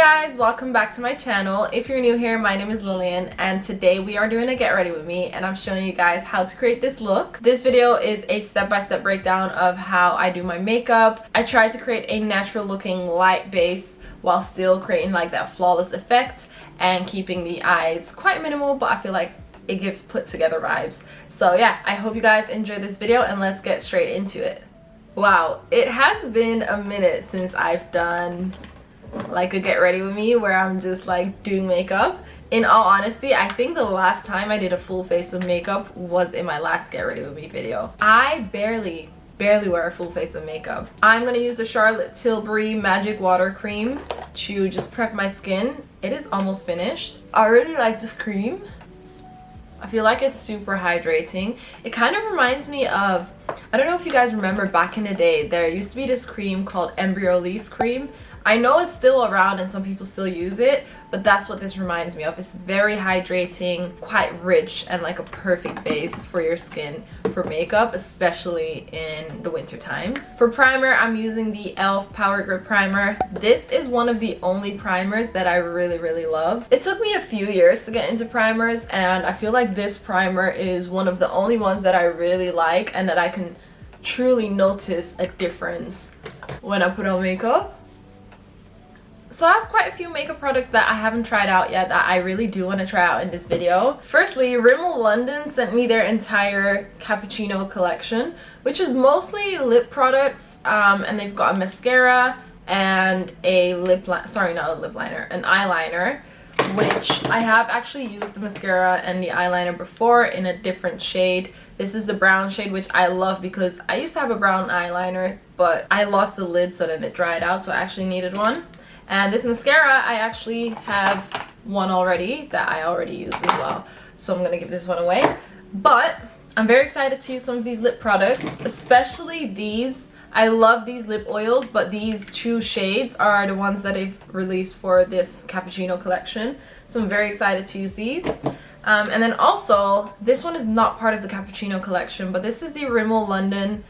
Guys, welcome back to my channel. If you're new here, my name is Lillian and today we are doing a get ready with me and I'm showing you guys how to create this look. This video is a step-by-step breakdown of how I do my makeup. I tried to create a natural looking light base while still creating like that flawless effect and keeping the eyes quite minimal, but I feel like it gives put together vibes. So yeah, I hope you guys enjoy this video and let's get straight into it. Wow, it has been a minute since I've done like a get ready with me where I'm just like doing makeup. In all honesty, I think the last time I did a full face of makeup was in my last get ready with me video. I barely wear a full face of makeup. I'm gonna use the Charlotte Tilbury Magic Water Cream to just prep my skin. It is almost finished. I really like this cream. I feel like it's super hydrating. It kind of reminds me of, I don't know if you guys remember back in the day, there used to be this cream called Embryolisse cream. I know it's still around and some people still use it, but that's what this reminds me of. It's very hydrating, quite rich, and like a perfect base for your skin for makeup, especially in the winter times. For primer, I'm using the e.l.f. Power Grip Primer. This is one of the only primers that I really love. It took me a few years to get into primers, and I feel like this primer is one of the only ones that I really like and that I can truly notice a difference when I put on makeup. So I have quite a few makeup products that I haven't tried out yet that I really do want to try out in this video. Firstly, Rimmel London sent me their entire Cappuccino collection, which is mostly lip products, and they've got a mascara and a an eyeliner, which I have actually used the mascara and the eyeliner before in a different shade. This is the brown shade, which I love because I used to have a brown eyeliner, but I lost the lid so then it dried out, so I actually needed one. And this mascara, I actually have one already that I already use as well. So I'm gonna give this one away. But I'm very excited to use some of these lip products, especially these. I love these lip oils, but these two shades are the ones that they've released for this Cappuccino collection. So I'm very excited to use these. And then also, this one is not part of the Cappuccino collection, but this is the Rimmel London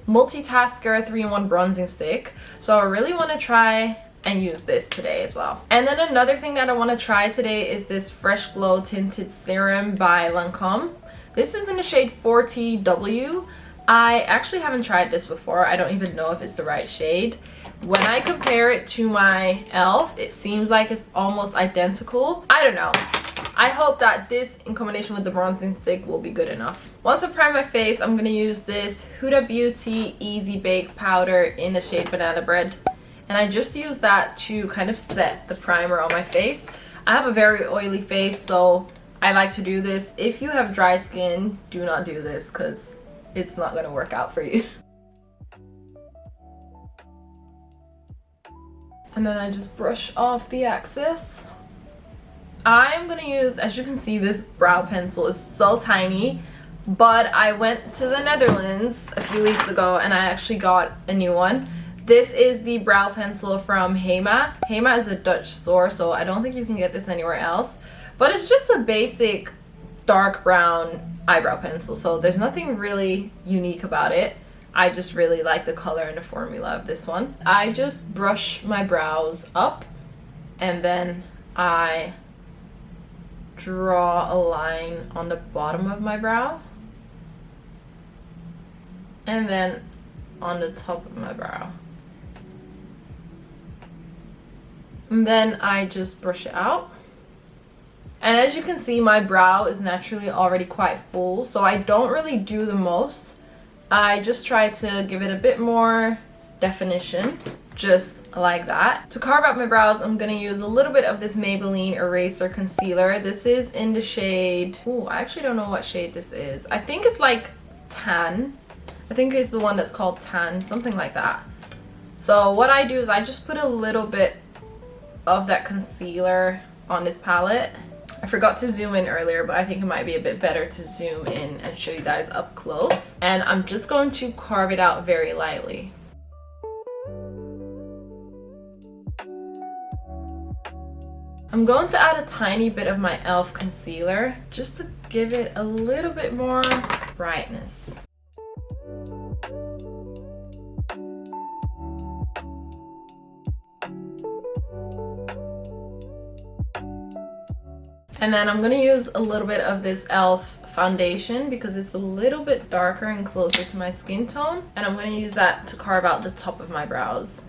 Multitasker 3-in-1 Bronzing Stick. So I really wanna try and use this today as well. And then another thing that I want to try today is this Fresh Glow Tinted Serum by Lancome. This is in the shade 40W. I actually haven't tried this before. I don't even know if it's the right shade. When I compare it to my e.l.f., it seems like it's almost identical. I don't know. I hope that this in combination with the bronzing stick will be good enough. Once I've primed my face, I'm gonna use this Huda Beauty Easy Bake Powder in the shade Banana Bread. And I just use that to kind of set the primer on my face. I have a very oily face, so I like to do this. If you have dry skin, do not do this because it's not going to work out for you. And then I just brush off the excess. I'm going to use, as you can see, this brow pencil is so tiny. But I went to the Netherlands a few weeks ago and I actually got a new one. This is the brow pencil from Hema. Hema is a Dutch store, so I don't think you can get this anywhere else. But it's just a basic dark brown eyebrow pencil, so there's nothing really unique about it. I just really like the color and the formula of this one. I just brush my brows up and then I draw a line on the bottom of my brow and then on the top of my brow. And then I just brush it out. And as you can see, my brow is naturally already quite full, so I don't really do the most. I just try to give it a bit more definition, just like that. To carve out my brows, I'm gonna use a little bit of this Maybelline Eraser Concealer. This is in the shade, ooh, I actually don't know what shade this is. I think it's like tan. I think it's the one that's called Tan, something like that. So what I do is I just put a little bit of that concealer on this palette. I forgot to zoom in earlier, but I think it might be a bit better to zoom in and show you guys up close. And I'm just going to carve it out very lightly. I'm going to add a tiny bit of my e.l.f. concealer just to give it a little bit more brightness. And then I'm going to use a little bit of this e.l.f. foundation because it's a little bit darker and closer to my skin tone. And I'm going to use that to carve out the top of my brows.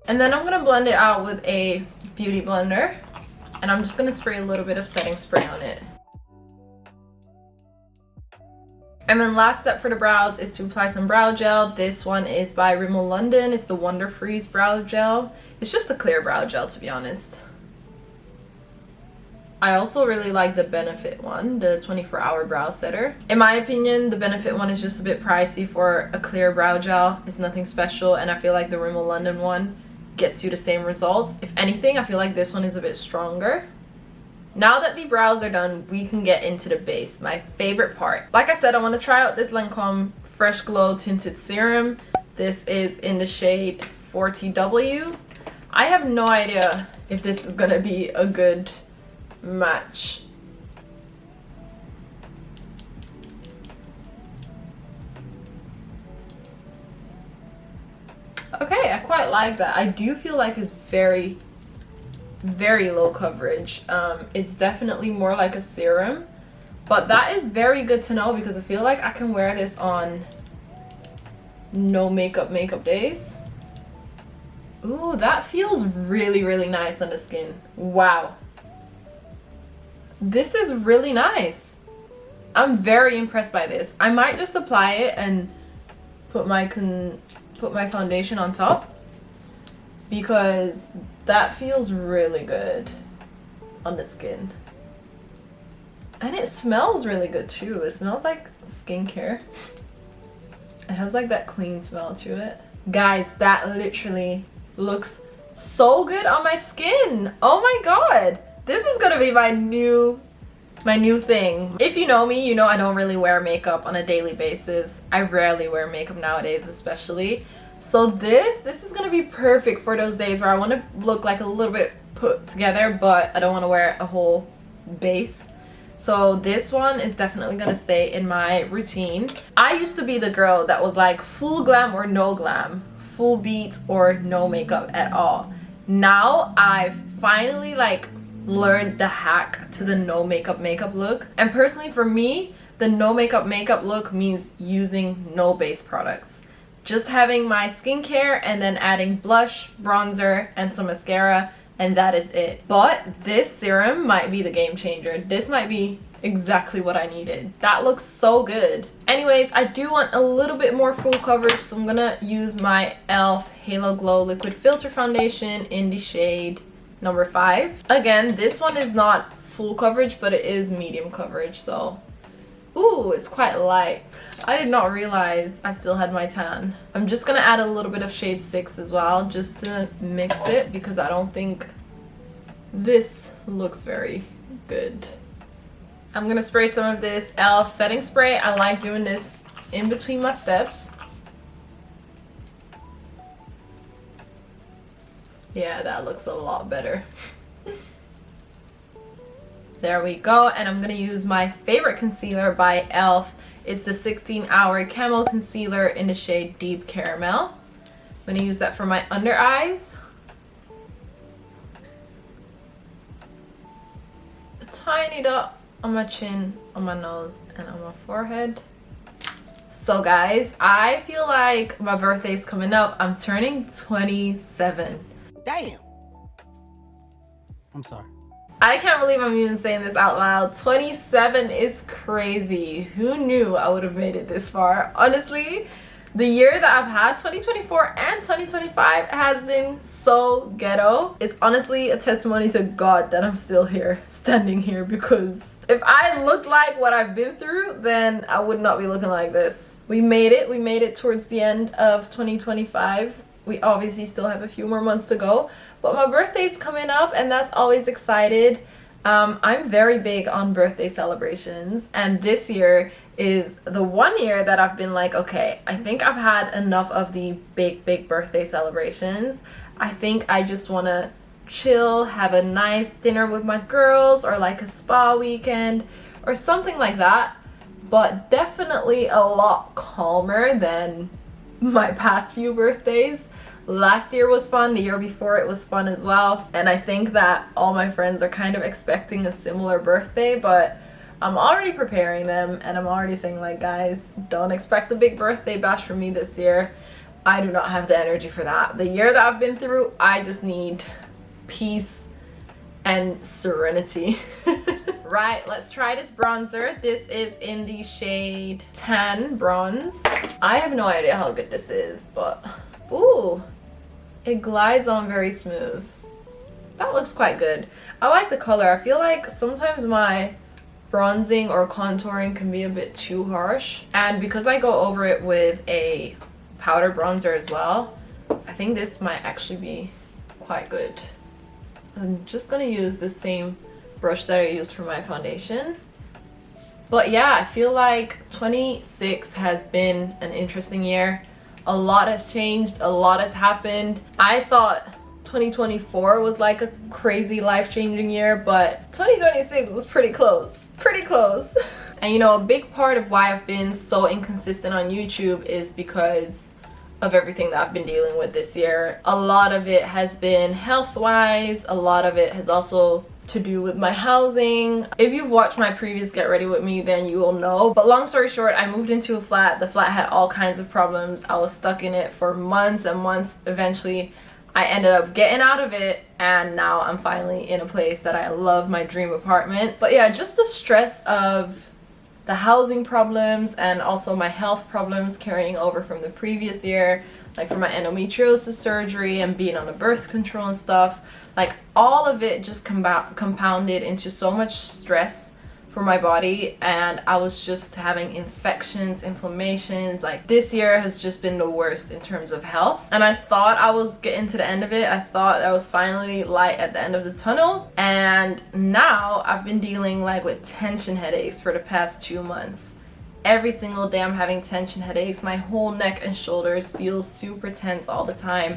And then I'm going to blend it out with a beauty blender. And I'm just going to spray a little bit of setting spray on it. And then last step for the brows is to apply some brow gel. This one is by Rimmel London. It's the Wonder Freeze brow gel. It's just a clear brow gel, to be honest. I also really like the Benefit one, the 24-hour brow setter. In my opinion, the Benefit one is just a bit pricey for a clear brow gel. It's nothing special, and I feel like the Rimmel London one gets you the same results. If anything, I feel like this one is a bit stronger. Now that the brows are done, we can get into the base, my favorite part. Like I said, I want to try out this Lancome Fresh Glow Tinted Serum. This is in the shade 40W. I have no idea if this is going to be a good match. Okay, I quite like that. I do feel like it's very low coverage. It's definitely more like a serum, but that is very good to know because I feel like I can wear this on no makeup days. Ooh, that feels really nice on the skin. Wow, this is really nice. I'm very impressed by this. I might just apply it and put my foundation on top because that feels really good on the skin. And it smells really good too. It smells like skincare. It has like that clean smell to it. Guys, that literally looks so good on my skin. Oh my god. This is gonna be my new thing. If you know me, you know I don't really wear makeup on a daily basis. I rarely wear makeup nowadays, especially. So this is gonna be perfect for those days where I want to look like a little bit put together, but I don't want to wear a whole base. So this one is definitely gonna stay in my routine. I used to be the girl that was like full glam or no glam, full beat or no makeup at all. Now I've finally like learned the hack to the no makeup look. And personally for me, the no makeup look means using no base products. Just having my skincare and then adding blush, bronzer, and some mascara, and that is it. But this serum might be the game changer. This might be exactly what I needed. That looks so good. Anyways, I do want a little bit more full coverage, so I'm gonna use my e.l.f. Halo Glow Liquid Filter Foundation in the shade number 5. Again, this one is not full coverage, but it is medium coverage, so ooh, it's quite light. I did not realize I still had my tan. I'm just gonna add a little bit of shade 6 as well, just to mix it, because I don't think this looks very good. I'm gonna spray some of this e.l.f. setting spray. I like doing this in between my steps. Yeah, that looks a lot better. There we go. And I'm gonna use my favorite concealer by e.l.f. It's the 16-hour Camo Concealer in the shade Deep Caramel. I'm gonna use that for my under eyes. A tiny dot on my chin, on my nose, and on my forehead. So guys, I feel like my birthday's coming up. I'm turning 27. Damn. I'm sorry. I can't believe I'm even saying this out loud. 27 is crazy. Who knew I would have made it this far? Honestly, the year that I've had, 2024 and 2025, has been so ghetto. It's honestly a testimony to God that I'm still here, standing here, because if I looked like what I've been through, then I would not be looking like this. We made it towards the end of 2025. We obviously still have a few more months to go, but my birthday's coming up and that's always excited. I'm very big on birthday celebrations, and this year is the one year that I've been like, okay, I think I've had enough of the big birthday celebrations. I think I just want to chill, have a nice dinner with my girls, or like a spa weekend or something like that, but definitely a lot calmer than my past few birthdays. Last year was fun, the year before it was fun as well, and I think that all my friends are kind of expecting a similar birthday, but I'm already preparing them and I'm already saying, like, guys, don't expect a big birthday bash from me this year. I do not have the energy for that. The year that I've been through, I just need peace and serenity. Right, let's try this bronzer. This is in the shade Tan Bronze. I have no idea how good this is, but ooh, it glides on very smooth. That looks quite good. I like the color. I feel like sometimes my bronzing or contouring can be a bit too harsh, and because I go over it with a powder bronzer as well, I think this might actually be quite good. I'm just gonna use the same brush that I used for my foundation. But yeah, I feel like 26 has been an interesting year. A lot has changed, a lot has happened. I thought 2024 was like a crazy life-changing year, but 2026 was pretty close. Pretty close. And you know, a big part of why I've been so inconsistent on YouTube is because of everything that I've been dealing with this year. A lot of it has been health-wise, a lot of it has also to do with my housing. If you've watched my previous Get Ready With Me, then you will know. But long story short, I moved into a flat. The flat had all kinds of problems. I was stuck in it for months and months. Eventually, I ended up getting out of it, and now I'm finally in a place that I love, my dream apartment. But yeah, just the stress of the housing problems and also my health problems carrying over from the previous year, like for my endometriosis surgery and being on a birth control and stuff, like all of it just compounded into so much stress for my body, and I was just having infections, inflammations. Like this year has just been the worst in terms of health, and I thought I was getting to the end of it. I thought I was finally light at the end of the tunnel, and now I've been dealing like with tension headaches for the past 2 months. Every single day I'm having tension headaches. My whole neck and shoulders feel super tense all the time.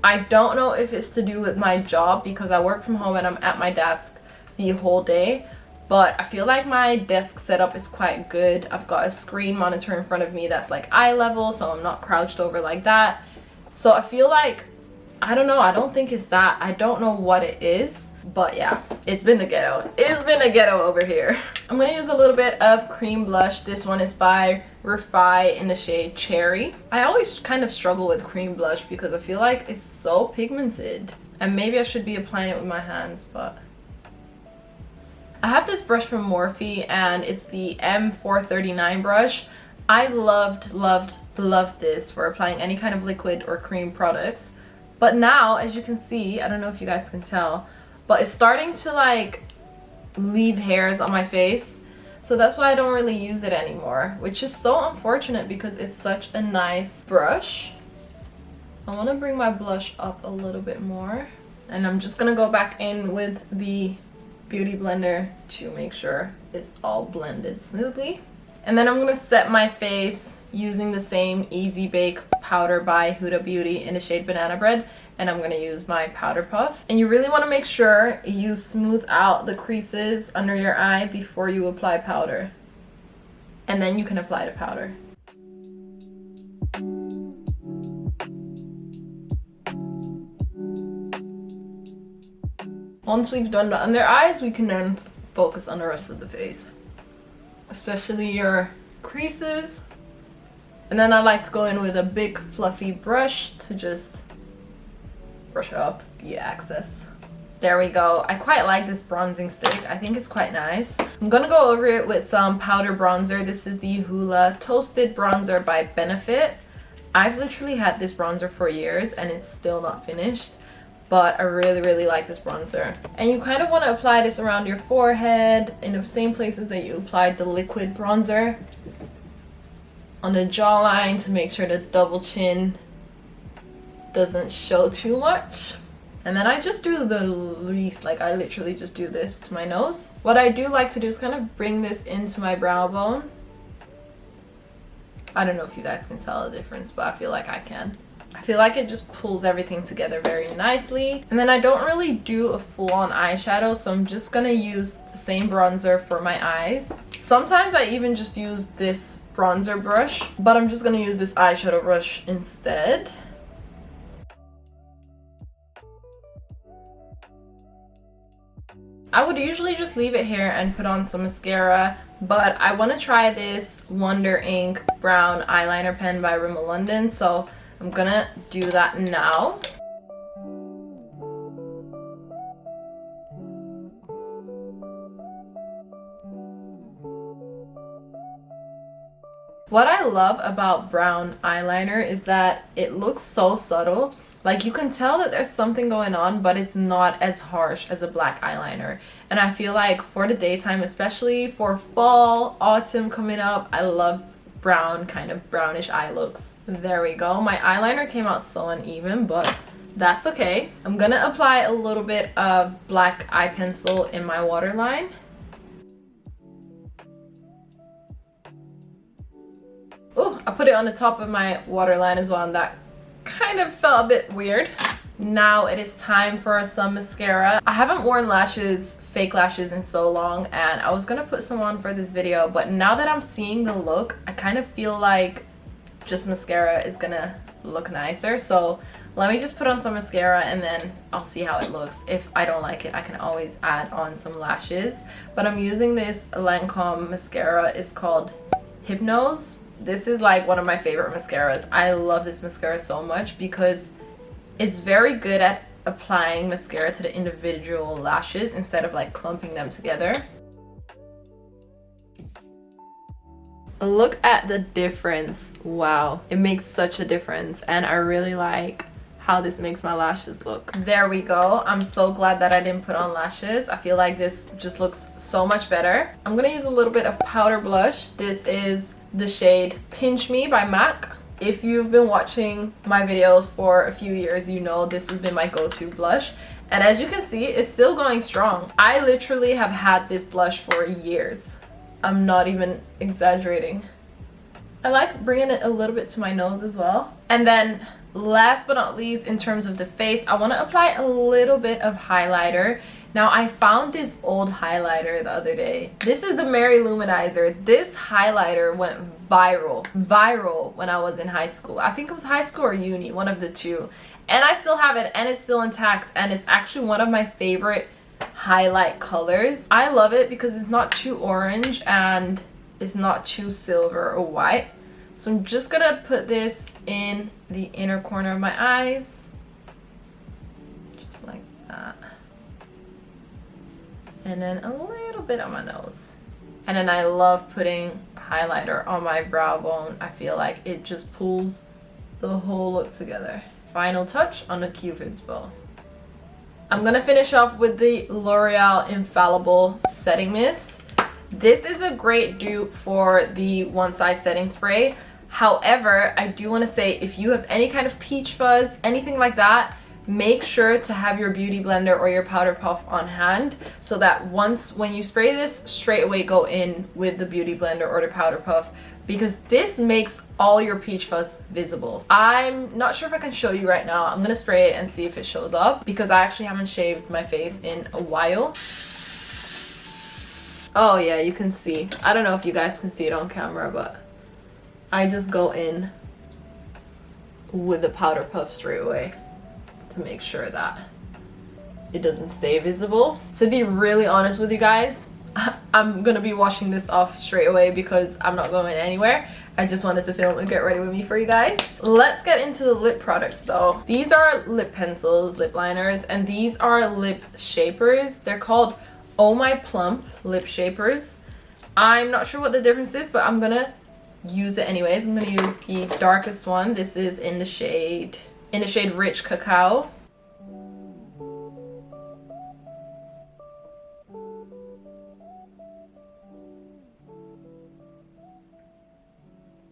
I don't know if it's to do with my job because I work from home and I'm at my desk the whole day, but I feel like my desk setup is quite good. I've got a screen monitor in front of me that's like eye level, so I'm not crouched over like that. So I feel like, I don't know, I don't think it's that. I don't know what it is, but yeah, it's been the ghetto. It's been a ghetto over here. I'm gonna use a little bit of cream blush. This one is by Refi in the shade Cherry. I always kind of struggle with cream blush because I feel like it's so pigmented, and maybe I should be applying it with my hands, but I have this brush from Morphe and it's the M439 brush. I loved this for applying any kind of liquid or cream products, but now, as you can see, I don't know if you guys can tell, but it's starting to like leave hairs on my face, so that's why I don't really use it anymore, which is so unfortunate because it's such a nice brush. I want to bring my blush up a little bit more, and I'm just gonna go back in with the beauty blender to make sure it's all blended smoothly. And then I'm gonna set my face using the same Easy Bake powder by Huda Beauty in the shade Banana Bread, and I'm gonna use my powder puff. And you really want to make sure you smooth out the creases under your eye before you apply powder, and then you can apply the powder. Once we've done the under eyes, we can then focus on the rest of the face, especially your creases. And then I like to go in with a big fluffy brush to just brush up the excess. There we go. I quite like this bronzing stick. I think it's quite nice. I'm gonna go over it with some powder bronzer. This is the Hoola Toasted Bronzer by Benefit. I've literally had this bronzer for years and it's still not finished, but I really like this bronzer. And you kind of want to apply this around your forehead in the same places that you applied the liquid bronzer, on the jawline to make sure the double chin doesn't show too much. And then I just do the least, like I literally just do this to my nose. What I do like to do is kind of bring this into my brow bone. I don't know if you guys can tell the difference, but I feel like I can. I feel like it just pulls everything together very nicely. And then I don't really do a full-on eyeshadow, so I'm just gonna use the same bronzer for my eyes. Sometimes I even just use this bronzer brush, but I'm just gonna use this eyeshadow brush instead. I would usually just leave it here and put on some mascara, but I want to try this Wonder Ink brown eyeliner pen by Rimmel London, so I'm gonna do that now. What I love about brown eyeliner is that it looks so subtle. Like, you can tell that there's something going on, but it's not as harsh as a black eyeliner. And I feel like for the daytime, especially for fall, autumn coming up, I love brown, kind of brownish eye looks. There we go. My eyeliner came out so uneven, but that's okay. I'm gonna apply a little bit of black eye pencil in my waterline. Oh, I put it on the top of my waterline as well, and that kind of felt a bit weird. Now it is time for some mascara. I haven't worn lashes, fake lashes, in so long, and I was gonna put some on for this video, but now that I'm seeing the look, I kind of feel like just mascara is gonna look nicer. So let me just put on some mascara and then I'll see how it looks. If I don't like it, I can always add on some lashes. But I'm using this Lancome mascara. It's called Hypnose. This is like one of my favorite mascaras. I love this mascara so much because it's very good at applying mascara to the individual lashes instead of like clumping them together. Look at the difference. Wow, it makes such a difference, and I really like how this makes my lashes look. There we go. I'm so glad that I didn't put on lashes. I feel like this just looks so much better. I'm gonna use a little bit of powder blush. This is the shade Pinch Me by MAC. If you've been watching my videos for a few years, you know this has been my go-to blush, and as you can see, it's still going strong. I literally have had this blush for years. I'm not even exaggerating. I like bringing it a little bit to my nose as well. And then last but not least, in terms of the face, I want to apply a little bit of highlighter. Now, I found this old highlighter the other day. This is the Mary Luminizer. This highlighter went viral when I was in high school. I think it was high school or uni, one of the two. And I still have it, and it's still intact, and it's actually one of my favorite highlight colors. I love it because it's not too orange and it's not too silver or white. So I'm just gonna put this in the inner corner of my eyes, just like that. And then a little bit on my nose. And then I love putting highlighter on my brow bone. I feel like it just pulls the whole look together. Final touch on the Cupid's bow. I'm gonna finish off with the L'Oreal Infallible Setting Mist. This is a great dupe for the One Size Setting Spray. However, I do want to say, if you have any kind of peach fuzz, anything like that, make sure to have your beauty blender or your powder puff on hand, so that when you spray this, straight away go in with the beauty blender or the powder puff, because this makes all your peach fuzz visible. I'm not sure if I can show you right now. I'm gonna spray it and see if it shows up, because I actually haven't shaved my face in a while. Oh yeah, you can see. I don't know if you guys can see it on camera, but I just go in with the powder puff straight away to make sure that it doesn't stay visible. To be really honest with you guys, I'm gonna be washing this off straight away because I'm not going anywhere. I just wanted to film and get ready with me for you guys. Let's get into the lip products though. These are lip pencils, lip liners, and these are lip shapers. They're called Oh My Plump lip shapers. I'm not sure what the difference is, but I'm gonna use it anyways. I'm gonna use the darkest one. This is in the shade Rich Cacao.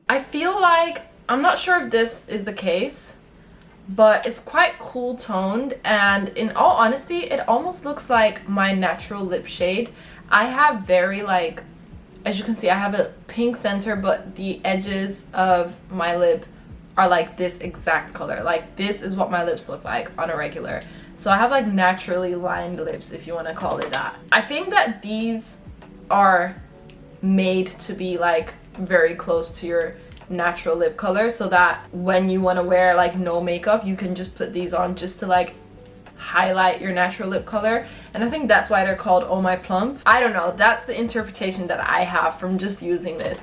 I feel like, I'm not sure if this is the case, but it's quite cool toned, and in all honesty, it almost looks like my natural lip shade. I have very, like, as you can see, I have a pink center, but the edges of my lip are like this exact color. Like, this is what my lips look like on a regular. So I have like naturally lined lips, if you want to call it that. I think that these are made to be like very close to your natural lip color, so that when you want to wear like no makeup, you can just put these on just to like highlight your natural lip color, and I think that's why they're called Oh My Plump. I don't know, that's the interpretation that I have from just using this,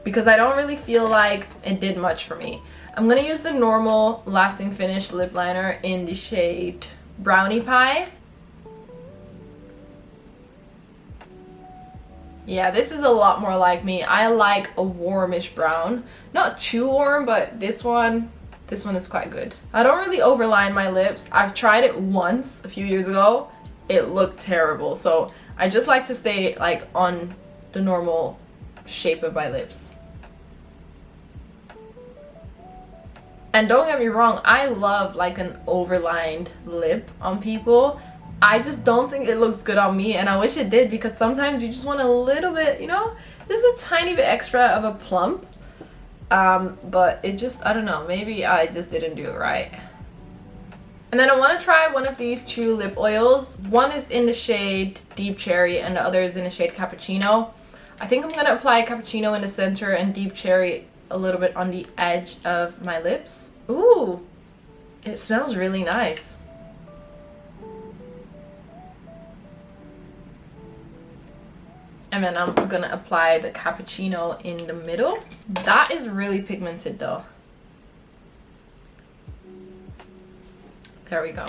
because I don't really feel like it did much for me. I'm gonna use the normal lasting finish lip liner in the shade Brownie Pie. Yeah, this is a lot more like me. I like a warmish brown. Not too warm, but this one is quite good. I don't really overline my lips. I've tried it once a few years ago. It looked terrible. So I just like to stay like on the normal shape of my lips. And don't get me wrong, I love like an overlined lip on people. I just don't think it looks good on me, and I wish it did, because sometimes you just want a little bit, you know, just a tiny bit extra of a plump. But it just, I don't know, maybe I just didn't do it right. And then I want to try one of these two lip oils. One is in the shade Deep Cherry and the other is in the shade Cappuccino. I think I'm going to apply Cappuccino in the center and Deep Cherry a little bit on the edge of my lips. Ooh, it smells really nice. And then I'm gonna apply the Cappuccino in the middle. That is really pigmented though. There we go.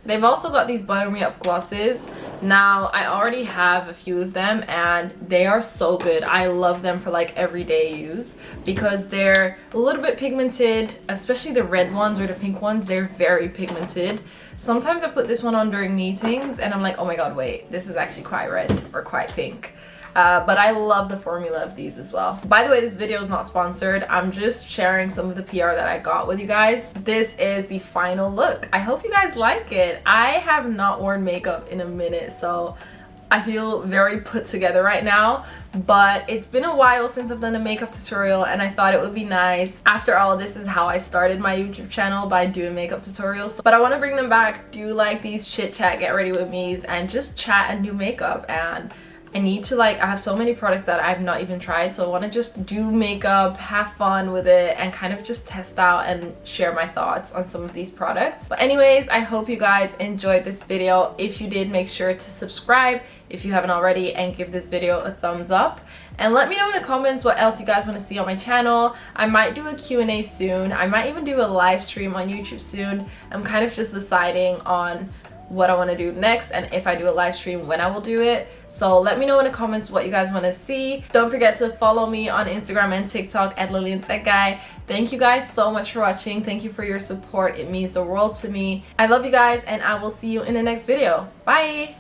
They've also got these Butter Me Up glosses. Now, I already have a few of them and they are so good. I love them for like everyday use because they're a little bit pigmented, especially the red ones or the pink ones. They're very pigmented. Sometimes I put this one on during meetings and I'm like, oh my god, wait, this is actually quite red or quite pink. But I love the formula of these as well. By the way, this video is not sponsored. I'm just sharing some of the PR that I got with you guys. This is the final look. I hope you guys like it. I have not worn makeup in a minute, so I feel very put together right now. But it's been a while since I've done a makeup tutorial and I thought it would be nice. After all, this is how I started my YouTube channel, by doing makeup tutorials. But I want to bring them back, do like these chit chat, get ready with me's, and just chat and do makeup. And I need to I have so many products that I've not even tried, so I want to just do makeup, have fun with it, and kind of just test out and share my thoughts on some of these products. But anyways, I hope you guys enjoyed this video. If you did, make sure to subscribe if you haven't already and give this video a thumbs up. And let me know in the comments what else you guys want to see on my channel. I might do a Q&A soon. I might even do a live stream on YouTube soon. I'm kind of just deciding on what I want to do next, and if I do a live stream, when I will do it. So let me know in the comments what you guys want to see. Don't forget to follow me on Instagram and TikTok at Lillian Tech Guy. Thank you guys so much for watching. Thank you for your support. It means the world to me. I love you guys, and I will see you in the next video. Bye!